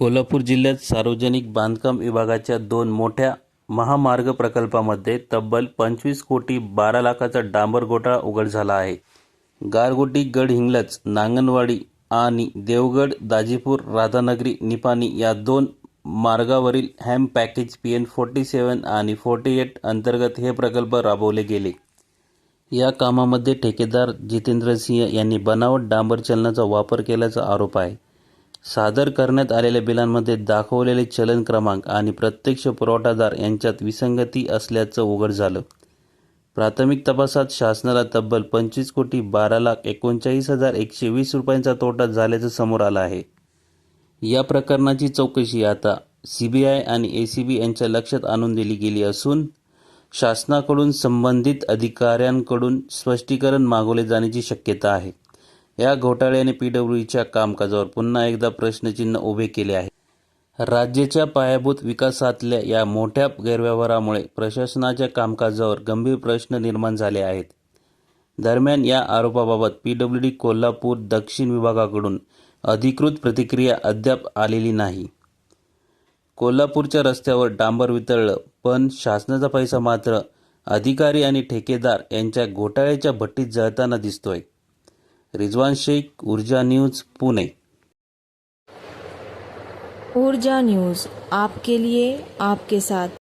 कोल्हापूर जिल्ह्यात सार्वजनिक बांधकाम विभागाच्या 2 मोठ्या महामार्ग प्रकल्पामध्ये तब्बल 25 कोटी 12 लाखाचा डांबर घोटाळा उघड झाला आहे. गारगोटी गडहिंग्लज नांगणवाडी आणि देवगड दाजीपूर राधानगरी निपाणी या 2 मार्गावरील हॅम पॅकेज PN47 आणि 48 अंतर्गत हे प्रकल्प राबवले गेले. या कामामध्ये ठेकेदार जितेंद्र सिंह यांनी बनावट डांबर चलनाचा वापर केल्याचा आरोप आहे. सादर करण्यात आलेल्या बिलांमध्ये दाखवलेले चलन क्रमांक आणि प्रत्यक्ष पुरवठादार यांच्यात विसंगती असल्याचं उघड झालं. प्राथमिक तपासात शासनाला तब्बल 25 कोटी 12,39,120 रुपयांचा तोटा झाल्याचं समोर आलं आहे. या प्रकरणाची चौकशी आता CBI आणि ACB यांच्या लक्षात आणून दिली गेली असून शासनाकडून संबंधित अधिकाऱ्यांकडून स्पष्टीकरण मागवले जाण्याची शक्यता आहे. या घोटाळ्याने PWDच्या कामकाजावर पुन्हा एकदा प्रश्नचिन्ह उभे केले आहे. राज्याच्या पायाभूत विकासातल्या या मोठ्या गैरव्यवहारामुळे प्रशासनाच्या कामकाजावर गंभीर प्रश्न निर्माण झाले आहेत. दरम्यान या आरोपाबाबत PWD कोल्हापूर दक्षिण विभागाकडून अधिकृत प्रतिक्रिया अद्याप आलेली नाही. कोल्हापूरच्या रस्त्यावर डांबर वितळलं, पण शासनाचा पैसा मात्र अधिकारी आणि ठेकेदार यांच्या घोटाळ्याच्या भट्टीत जळताना दिसतोय. रिजवान शेख, ऊर्जा न्यूज, पुणे. ऊर्जा न्यूज़ आपके लिए, आपके साथ.